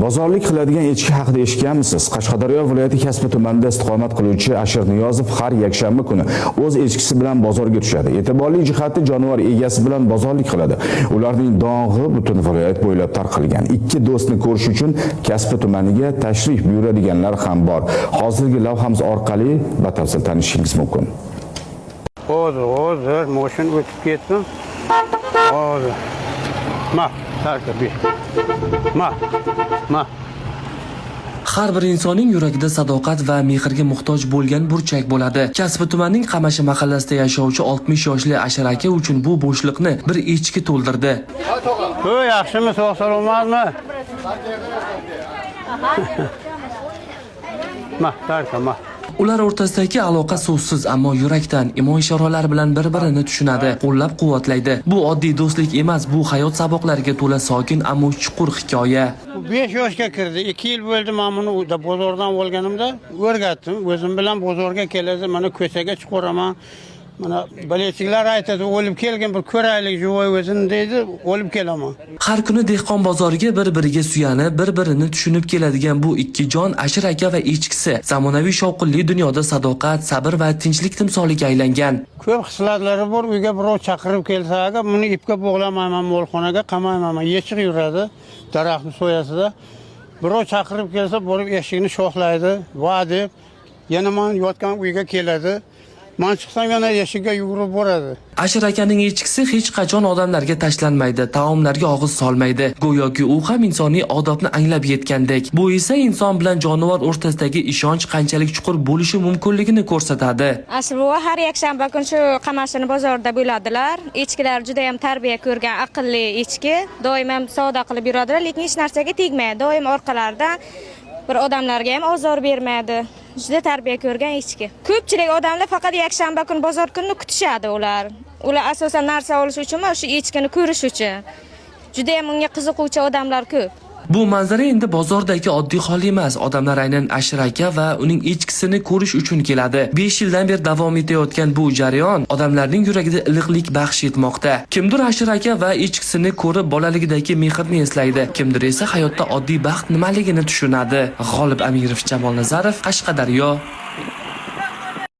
Bozorlik qiladigan echki haqida eshitganmisiz? Qashqadaryo viloyati Kasbi tumanida istiqomat qiluvchi Ashir Niyozov har yakshanba kuni o'z echkisi bilan bozorga tushadi. E'tiborli jihati jonivor egasi bilan bozorlik qiladi. Ularning dong'i butun viloyat bo'ylab tarqalgan. Ikki do'stni ko'rish uchun Kasbi tumaniga tashrif buyuradiganlar ham bor. Hozirgi lavhamiz orqali batafsil tanishishingiz mumkin. Hozir mashina o'tib ketdim. Hozir. Har bir insonning yuragida sadoqat va mehrga muhtoj bo'lgan burchak bo'ladi. Kasbi tumanining Qamashi mahallasida yashovchi 60 yoshli Ashir aka uchun bu bo'shliqni bir echki to'ldirdi. Yaxshimi, sog'-salomatmi? Ular o'rtasidagi aloqa so'zsiz, ammo yurakdan imo-ishoralar bilan bir-birini tushunadi, qo'llab-quvvatlaydi. Bu oddiy do'stlik emas, bu hayot saboqlariga to'la sokin, ammo chuqur hikoya. 5 yoshga kirdi. 2 yil bo'ldi men buni bozordan olganimda o'rgatdim. O'zim bilan bozorga keladi, mana ko'chaga chiqaraman. Mana balechiklar aytadi, o'lib kelgin bir ko'raylik, juvoy o'zini deydi, o'lib kelaman. Har kuni dehqon bozoriga bir-biriga suyanib, bir-birini tushunib keladigan bu ikki jon Ashir aka va echkisi zamonaviy shovqinli dunyoda sadoqat, sabr va tinchlik timsoliga aylangan. Ko'p xislatlari bor. Uyga birov chaqirib kelsa, buni ipga bog'lamayman, molxonaga qamayman. Yechiq yuradi, daraxtni soyasida. Birov chaqirib kelsa, borib eshikni shoxlaydi, va deb yana men yotgan uyga keladi. Men chiqsam yana eshikka yugurib boradi. Ashir akaning echkisi hech qachon odamlarga tashlanmaydi, taomlarga og'iz solmaydi. Go'yoki u ham insoniy odobni anglab yetgandek. Bu esa inson bilan jonivor o'rtasidagi ishonch qanchalik chuqur bo'lishi mumkinligini ko'rsatadi. Asli bu har yakshanba kun shu Qamashini bozorda bo'ladilar. Echkilar juda ham tarbiya ko'rgan, aqlli echki. Doim ham savdo qilib yuradilar, lekin hech narsaga tegmaydi. Doim orqalaridan bir odamlarga ham ozor bermaydi. Juda tarbiya ko'rgan echki. Ko'pchilik odamlar faqat yakshanba kun bozor kunini kutishadi ular. Ular asosan narsa olish uchun emas, shu echkini ko'rish uchun. Juda ham unga qiziquvchi odamlar ko'p. Bu manzara endi bozordagi oddiy hol emas. Odamlar aynan Ashir aka va uning echkisini ko'rish uchun keladi. 5 yildan beri davom etayotgan bu jarayon odamlarning yuragida iliqlik baxsh etmoqda. Kimdir Ashir aka va echkisini ko'rib bolaligidagi mehrni eslaydi. Kimdir esa hayotda oddiy baxt nimaligini tushunadi. G'olib Amirov, Jamol Nazarov, Qashqadaryo.